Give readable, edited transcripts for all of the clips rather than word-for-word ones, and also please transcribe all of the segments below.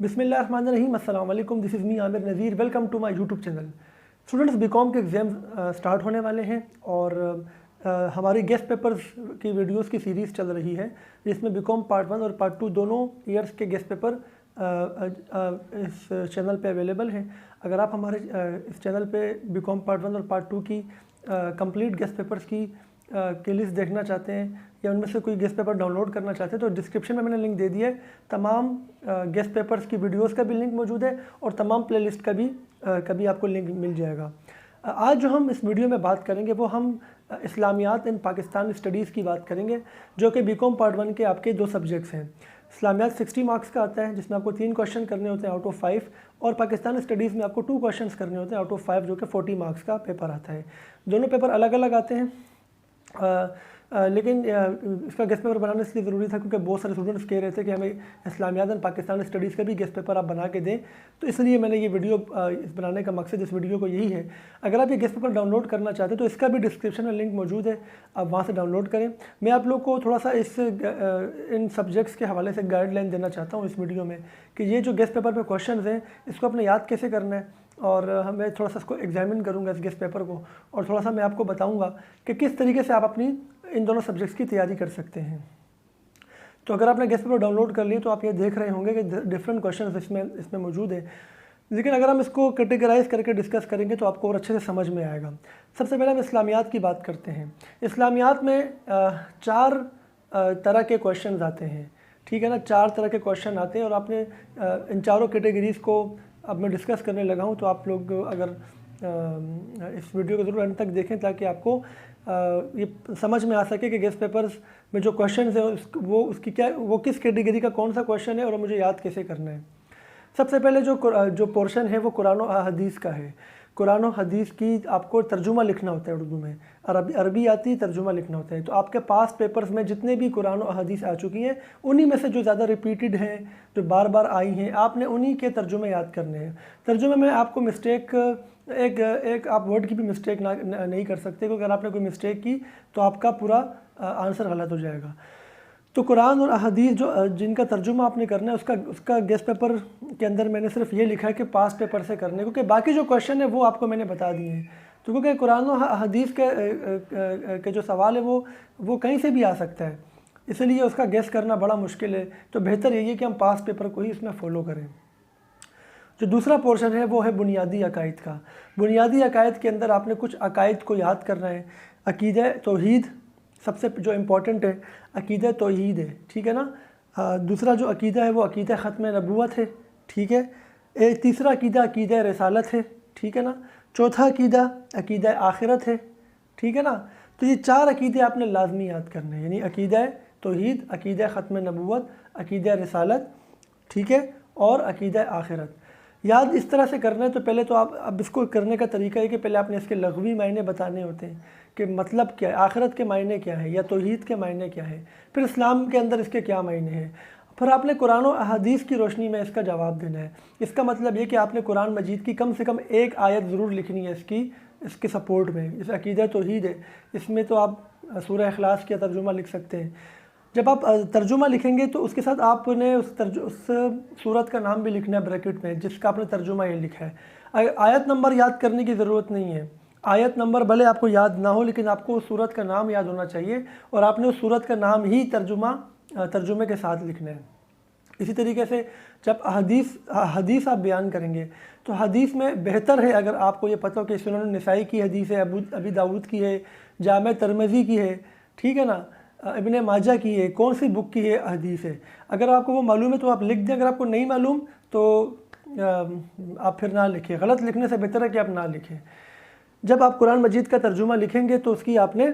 बिस्मिल्लाहिर्रहमानिर्रहीम, अस्सलाम वालेकुम। This is me Aamir Nazir. Welcome to my YouTube channel. Students, BCom के एग्ज़ाम स्टार्ट होने वाले हैं और हमारी गेस्ट पेपर्स की वीडियोस की सीरीज़ चल रही है, जिसमें बीकॉम पार्ट 1 और पार्ट 2 दोनों ईयर्स के गेस्ट पेपर इस चैनल पे अवेलेबल हैं। अगर आप हमारे इस चैनल पे बीकॉम पार्ट 1 और पार्ट 2 की कंप्लीट गेस्ट पेपर्स की लिस्ट देखना चाहते हैं या उनमें से कोई गेस्ट पेपर डाउनलोड करना चाहते हैं तो डिस्क्रिप्शन में मैंने लिंक दे दिया है। तमाम गेस्ट पेपर्स की वीडियोस का भी लिंक मौजूद है और तमाम प्लेलिस्ट का भी आपको लिंक मिल जाएगा। आज जो हम इस वीडियो में बात करेंगे वो हम इस्लामियात इन पाकिस्तान स्टडीज़ की बात करेंगे, जो कि बीकॉम पार्ट 1 के आपके 2 सब्जेक्ट्स हैं। इस्लामियात 60 मार्क्स का आता है, जिसमें आपको 3 क्वेश्चन करने होते हैं आउट ऑफ 5, और पाकिस्तानी स्टडीज़ में आपको 2 क्वेश्चन करने होते हैं आउट ऑफ 5, जो कि 40 मार्क्स का पेपर आता है। दोनों पेपर अलग अलग आते हैं, लेकिन इसका गेस्ट पेपर बनाना इसलिए ज़रूरी था क्योंकि बहुत सारे स्टूडेंट्स कह रहे थे कि हमें इस्लामियात एंड पाकिस्तान स्टडीज़ का भी गेस्ट पेपर आप बना के दें, तो इसलिए मैंने ये वीडियो इस बनाने का मकसद इस वीडियो को यही है। अगर आप ये गेस्ट पेपर डाउनलोड करना चाहते हैं तो इसका भी डिस्क्रिप्शन में लिंक मौजूद है, आप वहाँ से डाउनलोड करें। मैं आप लोग को थोड़ा सा इन सब्जेक्ट्स के हवाले से गाइडलाइन देना चाहता हूँ इस वीडियो में कि ये जो गेस्ट पेपर में क्वेश्चन हैं इसको अपने याद कैसे करना है, और मैं थोड़ा सा इसको एग्जामिन करूँगा इस गेस्ट पेपर को, और थोड़ा सा मैं आपको बताऊँगा कि किस तरीके से आप अपनी इन दोनों सब्जेक्ट्स की तैयारी कर सकते हैं। तो अगर आपने गेस्ट पेपर डाउनलोड कर लिए तो आप ये देख रहे होंगे कि डिफरेंट क्वेश्चन इसमें मौजूद है, लेकिन अगर हम इसको कैटेगराइज करके डिस्कस करेंगे तो आपको और अच्छे से समझ में आएगा। सबसे पहले हम इस्लामियात की बात करते हैं। इस्लामियात में 4 तरह के क्वेश्चन आते हैं, ठीक है ना। 4 तरह के क्वेश्चन आते हैं और आपने इन चारों कैटेगरीज़ को अब मैं डिस्कस करने लगा हूँ, तो आप लोग अगर इस वीडियो को ज़रूर अंत तक देखें ताकि आपको ये समझ में आ सके कि गेस्ट पेपर्स में जो क्वेश्चन है वो किस कैटेगरी का कौन सा क्वेश्चन है और मुझे याद कैसे करना है। सबसे पहले जो पोर्शन है वो कुरान और हदीस का है। कुरान और हदीस की आपको तर्जुमा लिखना होता है उर्दू में, अरबी आती है, तर्जुमा लिखना होता है। तो आपके पास पेपर्स में जितने भी कुरान और हदीस आ चुकी हैं उन्हीं में से जो ज़्यादा रिपीटेड हैं, जो बार बार आई हैं, आपने उन्हीं के तर्जुमे याद करने हैं। तर्जुमे में आपको मिस्टेक एक आप वर्ड की भी मिस्टेक नहीं कर सकते, क्योंकि अगर आपने कोई मिस्टेक की तो आपका पूरा आंसर गलत हो जाएगा। तो कुरान और हदीस जो जिनका तर्जुमा आपने करना है उसका गेस्ट पेपर के अंदर मैंने सिर्फ ये लिखा है कि पास पेपर से करने, क्योंकि बाकी जो क्वेश्चन है वो आपको मैंने बता दिए हैं। तो क्योंकि कुरान और हदीस के जो सवाल है वो कहीं से भी आ सकता है, इसलिए उसका गेस्ट करना बड़ा मुश्किल है। तो बेहतर यही है कि हम पास पेपर को ही इसमें फ़ॉलो करें। जो दूसरा पोर्शन है वो है बुनियादी अकायद का। बुनियादी अकायद के अंदर आपने कुछ अकायद को याद करना है। अकीदा तौहीद सबसे जो इम्पोर्टेंट है, अकीदा तौहीद है, ठीक है ना। दूसरा जो अकीदा है वो अकीदा ख़त्म नबूवत है, ठीक है। तीसरा अकीदा अकीदा रिसालत है, ठीक है ना। चौथा अकीदा अकीदा आखिरत है, ठीक है ना। तो ये 4 अकीदे आपने लाजमी याद करने हैं, यानी अकीदा तौहीद, अकीदा ख़त्म नबूवत, अकीदा रिसालत, ठीक है, और अकीदा आखिरत। याद इस तरह से करना है। तो पहले तो आप अब इसको करने का तरीका है कि पहले आपने इसके लग़वी मायने बताने होते हैं कि मतलब क्या है, आखिरत के मायने क्या है, या तौहीद के मायने क्या है, फिर इस्लाम के अंदर इसके क्या मायने हैं, फिर आपने कुरान और हदीस की रोशनी में इसका जवाब देना है। इसका मतलब ये कि आपने कुरान मजीद की कम से कम एक आयत ज़रूर लिखनी है इसके सपोर्ट में। इस अकीदा तौहीद है, इसमें तो आप सूरह इखलास का तर्जुमा लिख सकते हैं। जब आप तर्जुमा लिखेंगे तो उसके साथ आपने उस सूरत का नाम भी लिखना है ब्रैकेट में, जिसका आपने तर्जुमा ये लिखा है। आयत नंबर याद करने की ज़रूरत नहीं है। आयत नंबर भले आपको याद ना हो, लेकिन आपको उस सूरत का नाम याद होना चाहिए और आपने उस सूरत का नाम ही तर्जुमे के साथ लिखना है। इसी तरीके से जब हदीस आप बयान करेंगे तो हदीस में बेहतर है अगर आपको ये पता हो कि सुनन निसाई की हदीस है, अबी दाऊद की है, जामे तिरमिज़ी की है, ठीक है ना, इब्ने माजा की है, कौन सी बुक की है हदीस है। अगर आपको वो मालूम है तो आप लिख दें, अगर आपको नहीं मालूम तो आप फिर ना लिखें। गलत लिखने से बेहतर है कि आप ना लिखें। जब आप कुरान मजीद का तर्जुमा लिखेंगे तो उसकी आपने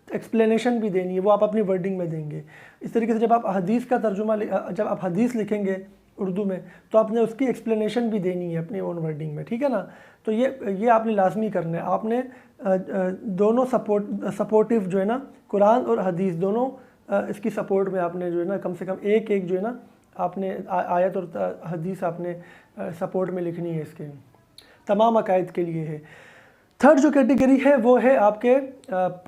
एक्सप्लेनेशन भी देनी है, वो आप अपनी वर्डिंग में देंगे। इस तरीके से जब आप हदीस लिखेंगे उर्दू में तो आपने उसकी एक्सप्लेनेशन भी देनी है अपनी ओन वर्डिंग में, ठीक है ना। तो ये आपने लाजमी करना है। आपने दोनों सपोर्टिव जो है ना, कुरान और हदीस दोनों इसकी सपोर्ट में आपने जो है ना कम से कम एक जो है ना आपने आयत और हदीस आपने सपोर्ट में लिखनी है। इसके तमाम अकायद के लिए है। थर्ड जो कैटेगरी है वो है आपके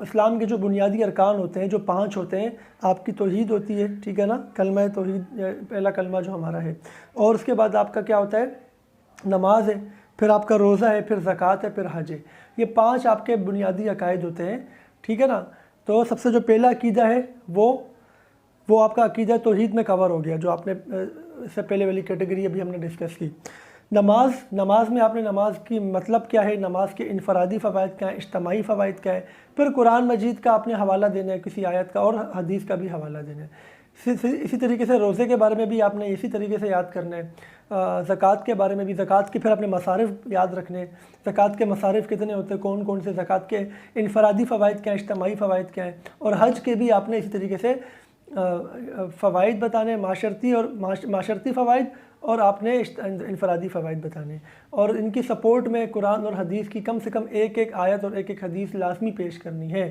इस्लाम के जो बुनियादी अरकान होते हैं, जो 5 होते हैं। आपकी तौहीद होती है, ठीक है ना, कलमा तौहीद, पहला कलमा जो हमारा है। और उसके बाद आपका क्या होता है, नमाज है, फिर आपका रोज़ा है, फिर ज़कात है, फिर हज है। ये 5 आपके बुनियादी अकायद होते हैं, ठीक है ना। तो सबसे जो पहला अकीदा है वो आपका अकीदा तौहीद में कवर हो गया, जो आपने इससे पहले वाली कैटेगरी अभी हमने डिस्कस की। नमाज में आपने नमाज की मतलब क्या है, नमाज के इनफरादी फ़वाइद क्या है, इज्तमाई फ़वाइद क्या है, फिर कुरान मजीद का आपने हवाला देना है, किसी आयत का, और हदीस का भी हवाला देना है। इसी तरीके से रोज़े के बारे में भी आपने इसी तरीके से याद करना है। ज़कात के बारे में भी, ज़कात के फिर अपने मसारिफ़ याद रखने, ज़कात के मसारिफ़ कितने होते हैं, कौन कौन से ज़कात के इनफरादी फ़वाइद क्या हैं, इज्तमाई फ़वाइद क्या हैं। और हज के भी आपने इसी तरीके से फ़वाइद बताने, माशरती फ़वाइद, और आपने इनफरादी फ़वाइद बताने। और इनकी सपोर्ट में कुरान और हदीस की कम से कम एक आयत और एक हदीस लाजमी पेश करनी है।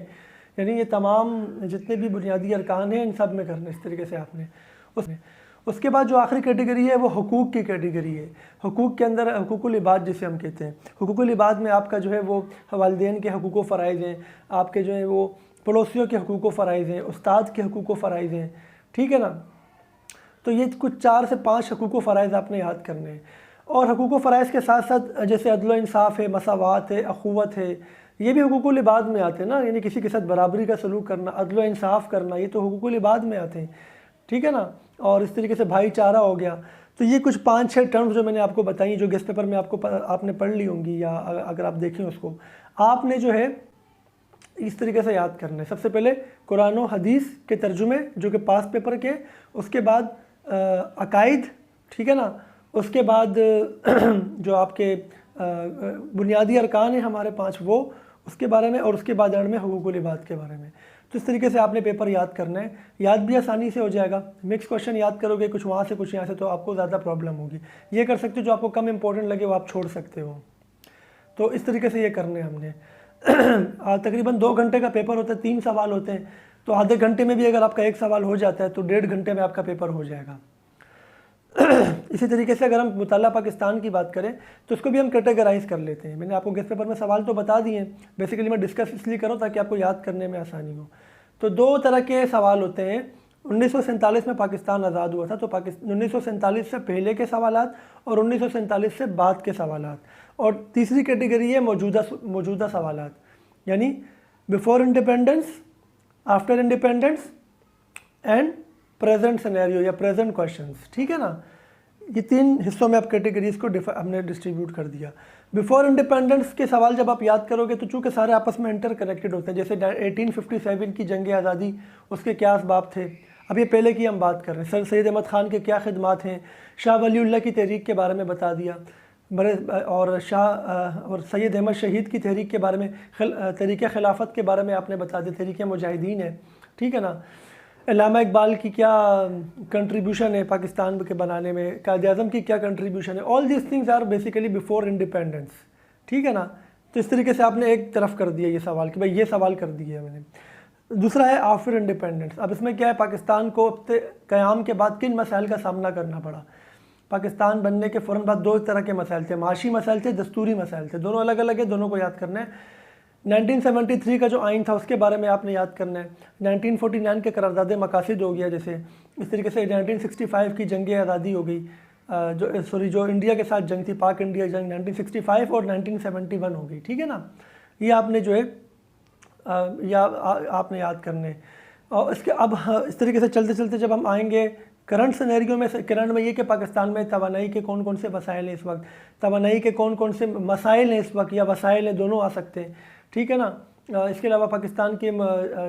यानी ये तमाम जितने भी बुनियादी अरकान हैं इन सब में करना इस तरीके से आपने। उसके बाद जो आखिरी कैटेगरी है वो हुकूक की कैटेगरी है। हुकूक के अंदर हुकूकुल इबाद जिसे हम कहते हैं, हुकूकुल इबाद में आपका जो है वो वालिदैन के हुकूक व फ़राइज़ हैं, आपके जो है वो पड़ोसियों के हुकूक व फ़राइज़ हैं, उस्ताद के हुकूक व फ़राइज़ हैं, ठीक है ना। तो ये कुछ 4 से 5 हुकूक व फ़राइज़ आपने याद करने हैं। और हुकूक व फ़राइज़ के साथ साथ जैसे अदल व इंसाफ़ है, मसावात है, अख़ुवत है, ये भी हुकूकुल इबाद में आते हैं ना। यानी किसी के साथ बराबरी का सलूक करना, अदल व इंसाफ़ करना, ये तो हुकूकुल इबाद में आते हैं, ठीक है ना। और इस तरीके से भाईचारा हो गया। तो ये कुछ 5-6 टर्म्स जो मैंने आपको बताई, जो गेस्ट पेपर में आपने पढ़ ली होंगी, या अगर आप देखें उसको, आपने जो है इस तरीके से याद करना है। सबसे पहले कुरान और हदीस के तर्जुमे जो कि पास पेपर के, उसके बाद अकायद, ठीक है ना, उसके बाद जो आपके बुनियादी अरकान हैं हमारे 5 वो, उसके बारे में, और उसके बाद में हुकूकुल इबाद के बारे में। तो इस तरीके से आपने पेपर याद करना है। याद भी आसानी से हो जाएगा। मिक्स क्वेश्चन याद करोगे, कुछ वहाँ से कुछ यहाँ से, तो आपको ज़्यादा प्रॉब्लम होगी। ये कर सकते हो, जो आपको कम इंपॉर्टेंट लगे वो आप छोड़ सकते हो। तो इस तरीके से ये करने हमने तकरीबन 2 घंटे का पेपर होता है, 3 सवाल होते हैं। तो आधे घंटे में भी अगर आपका एक सवाल हो जाता है तो 1.5 घंटे में आपका पेपर हो जाएगा। इसी तरीके से अगर हम मुताला पाकिस्तान की बात करें तो उसको भी हम कैटेगराइज कर लेते हैं। मैंने आपको गेस्ट पेपर में सवाल तो बता दिए हैं, बेसिकली मैं डिस्कस इसलिए करूँ ताकि आपको याद करने में आसानी हो। तो 2 तरह के सवाल होते हैं। 1947 में पाकिस्तान आज़ाद हुआ था, तो 1947 से पहले के सवालात और 1947 से बाद के सवालात। और तीसरी कैटेगरी है मौजूदा सवालात, यानी before independence, after independence and present scenario या प्रेजेंट क्वेश्चंस, ठीक है ना। ये 3 हिस्सों में आप कैटेगरीज को हमने डिस्ट्रीब्यूट कर दिया। बिफोर इंडिपेंडेंस के सवाल जब आप याद करोगे तो चूँकि सारे आपस में इंटर कनेक्टेड होते हैं। जैसे 1857 की जंग आज़ादी, उसके क्या असबाब थे, अब ये पहले की हम बात कर रहे हैं। सर सैयद अहमद ख़ान के क्या खिदमात हैं, शाह वलीउल्लाह की तहरीक के बारे में बता दिया, और सैयद अहमद शहीद की तहरीक के बारे में, तहरीक खिलाफत के बारे में आपने बता दिया, तहरीक मुजाहिदीन है, ठीक है ना। अल्लामा इकबाल की क्या कंट्रीब्यूशन है पाकिस्तान के बनाने में, कायद आज़म की क्या कंट्रीब्यूशन है। All this things are basically before independence, ठीक है ना। तो इस तरीके से आपने एक तरफ कर दिया ये सवाल कि भाई ये सवाल कर दिया मैंने। दूसरा है आफ्टर इंडिपेंडेंस। अब इसमें क्या है, पाकिस्तान को क़याम के बाद किन मसाइल का सामना करना पड़ा। पाकिस्तान बनने के फ़ौरन बाद 2 तरह के मसाइल थे, माशी मसाइल थे, दस्तूरी मसाइल थे, दोनों अलग अलग है, दोनों को याद करना है। 1973 का जो आइन था उसके बारे में आपने याद करना है। 1949 के करारदाद मकासिद हो गया, जैसे इस तरीके से 1965 की जंग आज़ादी हो गई, जो इंडिया के साथ जंग थी, पाक इंडिया जंग 1965 और 1971 हो गई, ठीक है ना। ये आपने जो है आपने याद करने। और इसके अब इस तरीके से चलते चलते जब हम आएंगे करंट सिनेरियो में, करंट में ये कि पाकिस्तान में तवानाई के कौन कौन से वसाइल हैं इस वक्त, तवानाई के कौन कौन से मसाइल हैं इस वक्त, या वसाइल हैं, दोनों आ सकते हैं, ठीक है ना। इसके अलावा पाकिस्तान के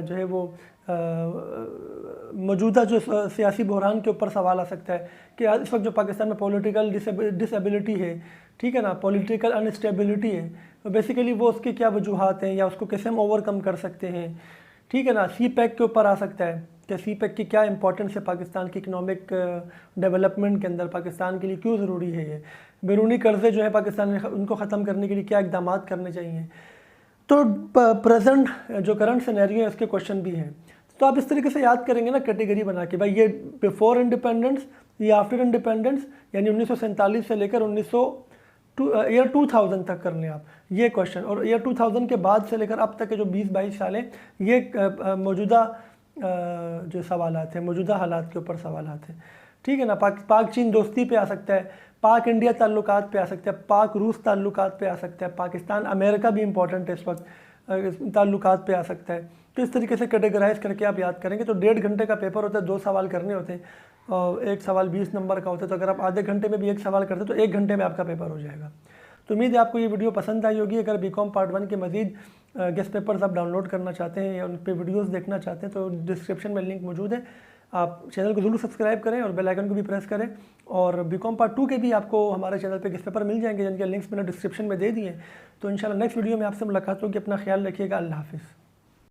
जो है वो मौजूदा जो सियासी बहरान के ऊपर सवाल आ सकता है कि इस वक्त जो पाकिस्तान में पॉलिटिकल डिसेबिलिटी है, ठीक है ना, पॉलिटिकल अनस्टेबिलिटी है, तो बेसिकली वो उसके क्या वजूहात हैं या उसको कैसे हम ओवरकम कर सकते हैं, ठीक है ना। सी पैक के ऊपर आ सकता है कि सी पैक की क्या इंपॉर्टेंस है पाकिस्तान की इकनॉमिक डेवलपमेंट के अंदर, पाकिस्तान के लिए क्यों ज़रूरी है ये, बैरूनी कर्ज़े जो है पाकिस्तान में उनको ख़त्म करने के लिए क्या इक़दाम करने चाहिए। तो प्रेजेंट जो करंट सिनेरियो है उसके क्वेश्चन भी हैं। तो आप इस तरीके से याद करेंगे ना कैटेगरी बना के, भाई ये बिफोर इंडिपेंडेंस, ये आफ्टर इंडिपेंडेंस, यानी 1947 से लेकर ईयर 2000 तक कर लें आप ये क्वेश्चन, और ईयर 2000 के बाद से लेकर अब तक के जो 20-22 साल हैं ये मौजूदा जो सवालात हैं, मौजूदा हालात के ऊपर सवालात हैं, ठीक है ना। पाक चीन दोस्ती पे आ सकता है, पाक इंडिया ताल्लुकात पे आ सकता है, पाक रूस ताल्लुकात पे आ सकता है, पाकिस्तान अमेरिका भी इंपॉर्टेंट है इस वक्त, ताल्लुकात पे आ सकता है। तो इस तरीके से कैटेगराइज करके आप याद करेंगे। तो 1.5 घंटे का पेपर होता है, 2 सवाल करने होते हैं और एक सवाल 20 नंबर का होता है। तो अगर आप आधे घंटे में भी एक सवाल करते तो 1 घंटे में आपका पेपर हो जाएगा। तो उम्मीद है आपको ये वीडियो पसंद आई होगी। अगर बीकॉम पार्ट 1 के मज़ीद गेस्ट पेपर्स आप डाउनलोड करना चाहते हैं या उन पे वीडियोस देखना चाहते हैं तो डिस्क्रिप्शन में लिंक मौजूद है। आप चैनल को ज़रूर सब्सक्राइब करें और बेल आइकन को भी प्रेस करें। और बीकॉम पार्ट 2 के भी आपको हमारे चैनल पे गेस्ट पेपर मिल जाएंगे, जिनके लिंक्स मैंने डिस्क्रिप्शन में दे दिए। तो इंशाल्लाह नेक्स्ट वीडियो में आपसे मुलाकात होगी। अपना ख्याल रखिएगा। अल्लाह हाफिज़।